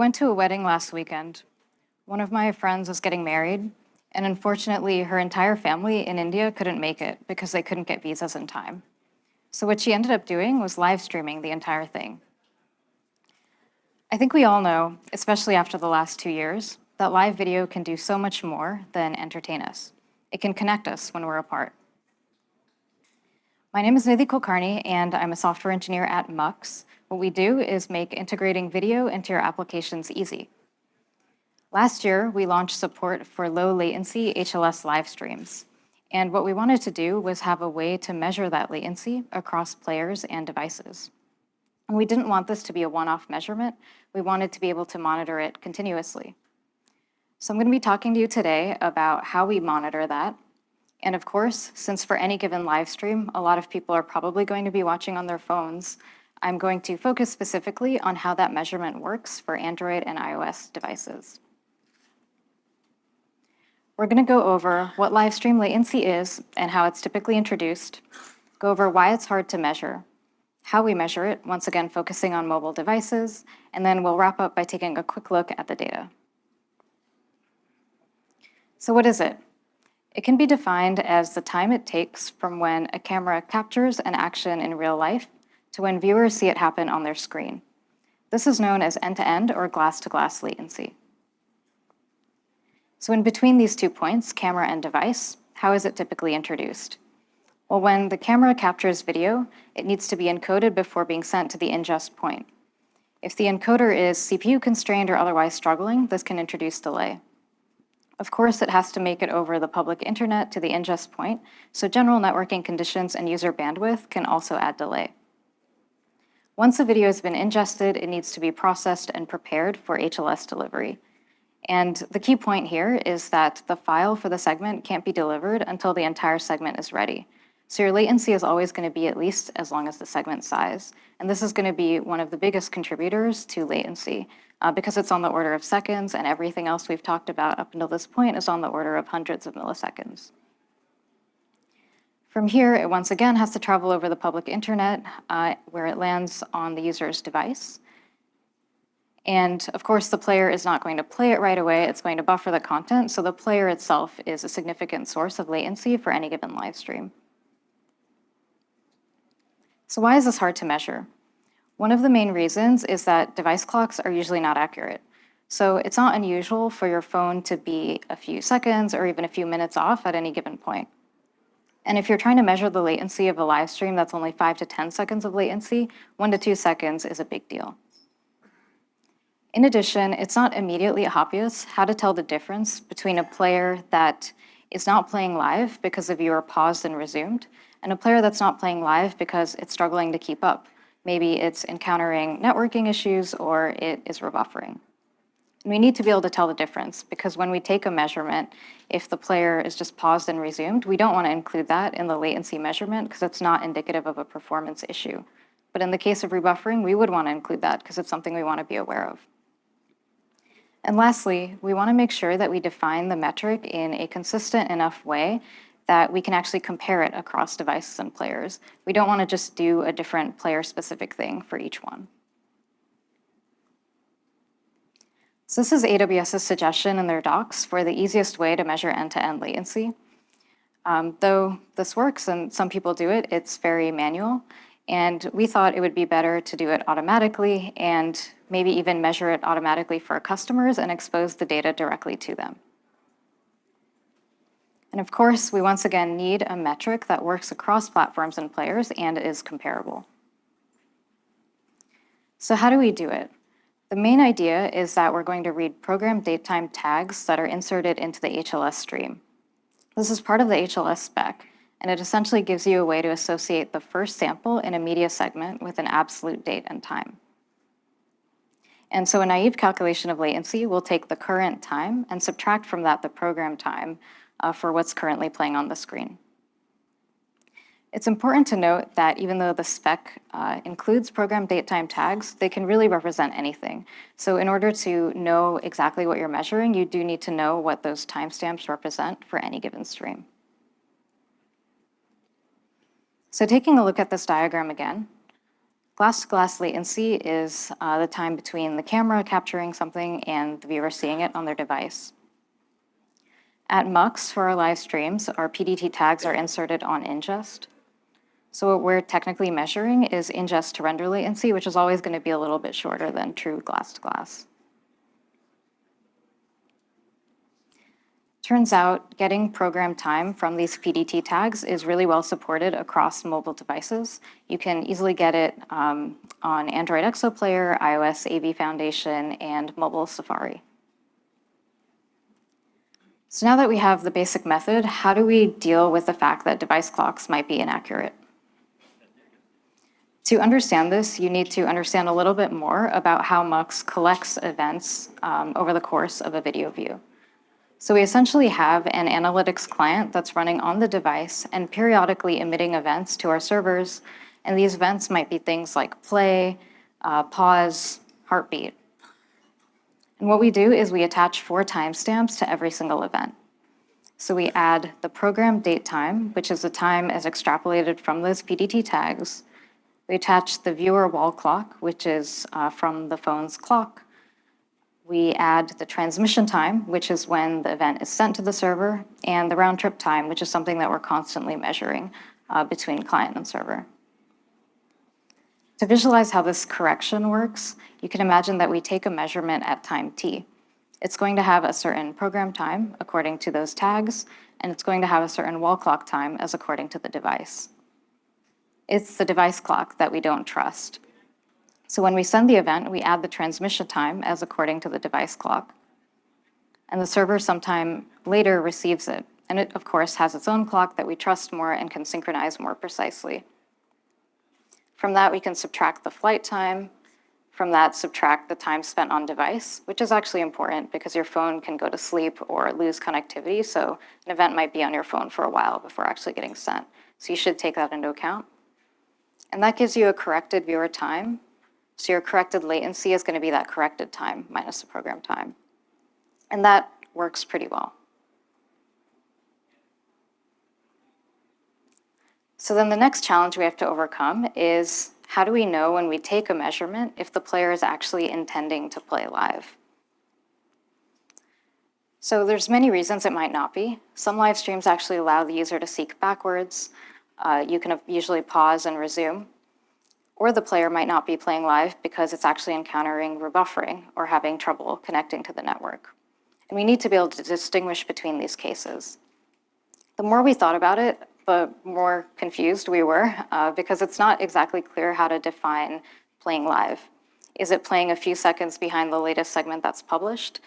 went to a wedding last weekend. One of my friends was getting married, and unfortunately, her entire family in India couldn't make it because they couldn't get visas in time. So what she ended up doing was live streaming the entire thing. I think we all know, especially after the last 2 years, that live video can do so much more than entertain us. It can connect us when we're apart. My name is Nidhi Kulkarni, and I'm a software engineer at Mux. What we do is make integrating video into your applications easy. Last year, we launched support for low latency HLS live streams. And what we wanted to do was have a way to measure that latency across players and devices. And we didn't want this to be a one-off measurement. We wanted to be able to monitor it continuously. So I'm going to be talking to you today about how we monitor that. And of course, since for any given live stream, a lot of people are probably going to be watching on their phones, I'm going to focus specifically on how that measurement works for Android and iOS devices. We're going to go over what live stream latency is and how it's typically introduced, go over why it's hard to measure, how we measure it, once again focusing on mobile devices, and then we'll wrap up by taking a quick look at the data. So what is it? It can be defined as the time it takes from when a camera captures an action in real life to when viewers see it happen on their screen. This is known as end-to-end or glass-to-glass latency. So in between these 2 points, camera and device, how is it typically introduced? Well, when the camera captures video, it needs to be encoded before being sent to the ingest point. If the encoder is CPU constrained or otherwise struggling, this can introduce delay. Of course, it has to make it over the public internet to the ingest point, so general networking conditions and user bandwidth can also add delay. Once a video has been ingested, it needs to be processed and prepared for HLS delivery. And the key point here is that the file for the segment can't be delivered until the entire segment is ready. So your latency is always going to be at least as long as the segment size. And this is going to be one of the biggest contributors to latency because it's on the order of seconds, and everything else we've talked about up until this point is on the order of hundreds of milliseconds. From here, it once again has to travel over the public internet where it lands on the user's device. And of course, the player is not going to play it right away. It's going to buffer the content. So the player itself is a significant source of latency for any given live stream. So why is this hard to measure? One of the main reasons is that device clocks are usually not accurate. So it's not unusual for your phone to be a few seconds or even a few minutes off at any given point. And if you're trying to measure the latency of a live stream that's only 5 to 10 seconds of latency, 1 to 2 seconds is a big deal. In addition, it's not immediately obvious how to tell the difference between a player that is not playing live because a viewer paused and resumed, and a player that's not playing live because it's struggling to keep up. Maybe it's encountering networking issues or it is rebuffering. And we need to be able to tell the difference because when we take a measurement, if the player is just paused and resumed, we don't want to include that in the latency measurement because it's not indicative of a performance issue. But in the case of rebuffering, we would want to include that because it's something we want to be aware of. And lastly, we want to make sure that we define the metric in a consistent enough way that we can actually compare it across devices and players. We don't want to just do a different player-specific thing for each one. So this is AWS's suggestion in their docs for the easiest way to measure end-to-end latency. Though this works and some people do it, it's very manual. And we thought it would be better to do it automatically and maybe even measure it automatically for our customers and expose the data directly to them. And of course, we once again need a metric that works across platforms and players and is comparable. So how do we do it? The main idea is that we're going to read program datetime tags that are inserted into the HLS stream. This is part of the HLS spec, and it essentially gives you a way to associate the first sample in a media segment with an absolute date and time. And so a naive calculation of latency will take the current time and subtract from that the program time for what's currently playing on the screen. It's important to note that even though the spec includes program datetime tags, they can really represent anything. So in order to know exactly what you're measuring, you do need to know what those timestamps represent for any given stream. So taking a look at this diagram again, Glass-to-glass latency is the time between the camera capturing something and the viewer seeing it on their device. At Mux, for our live streams, our PDT tags are inserted on ingest. So what we're technically measuring is ingest to render latency, which is always going to be a little bit shorter than true glass-to-glass. Turns out getting program time from these PDT tags is really well supported across mobile devices. You can easily get it on Android Exo Player, iOS AV Foundation, and mobile Safari. So now that we have the basic method, how do we deal with the fact that device clocks might be inaccurate? To understand this, you need to understand a little bit more about how Mux collects events over the course of a video view. So we essentially have an analytics client that's running on the device and periodically emitting events to our servers, and these events might be things like play, pause, heartbeat. And what we do is we attach 4 timestamps to every single event. So we add the program date time, which is the time as extrapolated from those PDT tags. We attach the viewer wall clock, which is from the phone's clock. We add the transmission time, which is when the event is sent to the server, and the round trip time, which is something that we're constantly measuring between client and server. To visualize how this correction works, you can imagine that we take a measurement at time t. It's going to have a certain program time according to those tags, and it's going to have a certain wall clock time as according to the device. It's the device clock that we don't trust. So when we send the event, we add the transmission time as according to the device clock. And the server sometime later receives it. And it, of course, has its own clock that we trust more and can synchronize more precisely. From that, we can subtract the flight time. From that, subtract the time spent on device, which is actually important because your phone can go to sleep or lose connectivity. So an event might be on your phone for a while before actually getting sent. So you should take that into account. And that gives you a corrected viewer time. So your corrected latency is going to be that corrected time minus the program time. And that works pretty well. So then the next challenge we have to overcome is how do we know when we take a measurement if the player is actually intending to play live? So there's many reasons it might not be. Some live streams actually allow the user to seek backwards. You can usually pause and resume. Or the player might not be playing live because it's actually encountering rebuffering or having trouble connecting to the network. And we need to be able to distinguish between these cases. The more we thought about it, the more confused we were because it's not exactly clear how to define playing live. Is it playing a few seconds behind the latest segment that's published?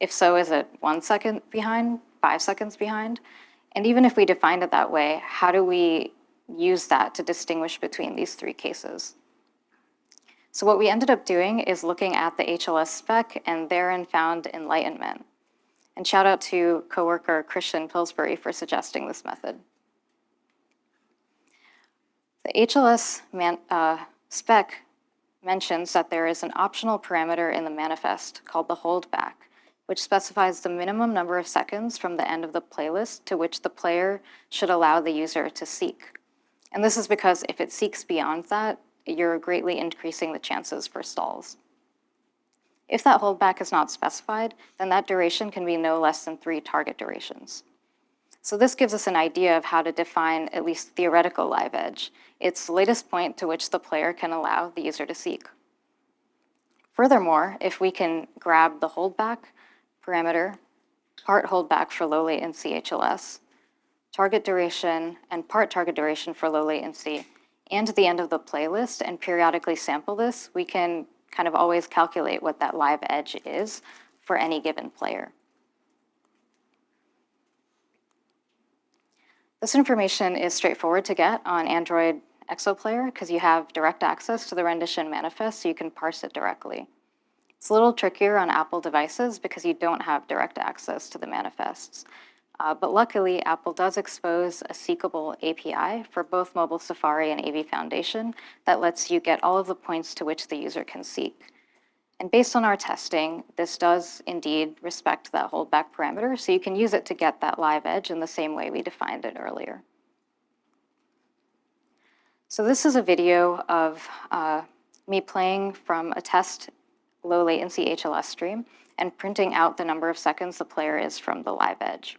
If so, is it 1 second behind, 5 seconds behind? And even if we defined it that way, how do we use that to distinguish between these 3 cases? So what we ended up doing is looking at the HLS spec and therein found enlightenment. And shout out to coworker Christian Pillsbury for suggesting this method. The HLS spec mentions that there is an optional parameter in the manifest called the holdback, which specifies the minimum number of seconds from the end of the playlist to which the player should allow the user to seek. And this is because if it seeks beyond that, you're greatly increasing the chances for stalls. If that holdback is not specified, then that duration can be no less than 3 target durations. So this gives us an idea of how to define at least theoretical live edge. It's the latest point to which the player can allow the user to seek. Furthermore, if we can grab the holdback parameter, part holdback for low latency HLS, target duration, and part target duration for low latency, and the end of the playlist, and periodically sample this, we can kind of always calculate what that live edge is for any given player. This information is straightforward to get on Android Exo Player because you have direct access to the rendition manifest, so you can parse it directly. It's a little trickier on Apple devices because you don't have direct access to the manifests. But luckily, Apple does expose a seekable API for both mobile Safari and AV Foundation that lets you get all of the points to which the user can seek. And based on our testing, this does indeed respect that holdback parameter, so you can use it to get that live edge in the same way we defined it earlier. So this is a video of me playing from a test low latency HLS stream and printing out the number of seconds the player is from the live edge.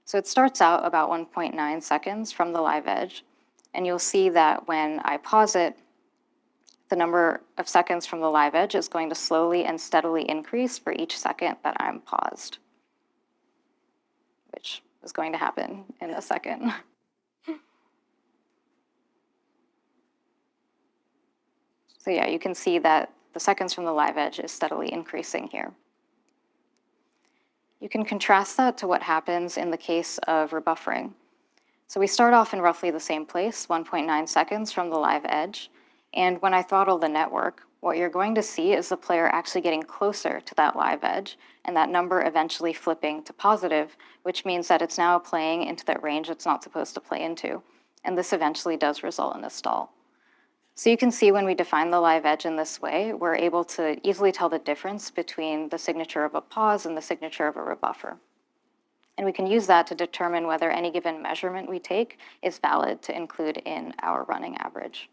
So it starts out about 1.9 seconds from the live edge, and you'll see that when I pause it, the number of seconds from the live edge is going to slowly and steadily increase for each second that I'm paused, which is going to happen in a second. So yeah, you can see that the seconds from the live edge is steadily increasing here. You can contrast that to what happens in the case of rebuffering. So we start off in roughly the same place, 1.9 seconds from the live edge. And when I throttle the network, what you're going to see is the player actually getting closer to that live edge, and that number eventually flipping to positive, which means that it's now playing into that range it's not supposed to play into. And this eventually does result in a stall. So you can see when we define the live edge in this way, we're able to easily tell the difference between the signature of a pause and the signature of a rebuffer. And we can use that to determine whether any given measurement we take is valid to include in our running average.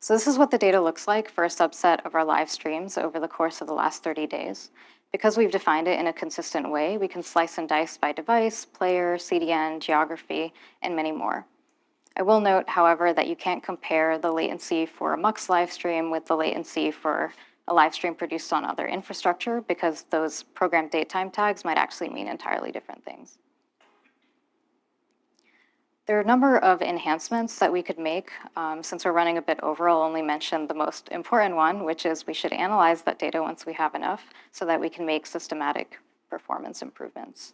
So this is what the data looks like for a subset of our live streams over the course of the last 30 days. Because we've defined it in a consistent way, we can slice and dice by device, player, CDN, geography, and many more. I will note, however, that you can't compare the latency for a MUX live stream with the latency for a live stream produced on other infrastructure, because those program datetime tags might actually mean entirely different things. There are a number of enhancements that we could make. Since we're running a bit over, I'll only mention the most important one, which is we should analyze that data once we have enough so that we can make systematic performance improvements.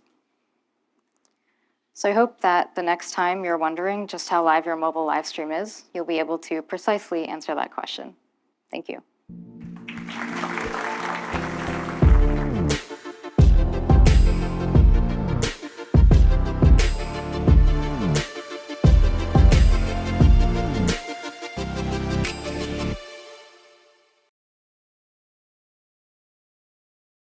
So I hope that the next time you're wondering just how live your mobile live stream is, you'll be able to precisely answer that question. Thank you.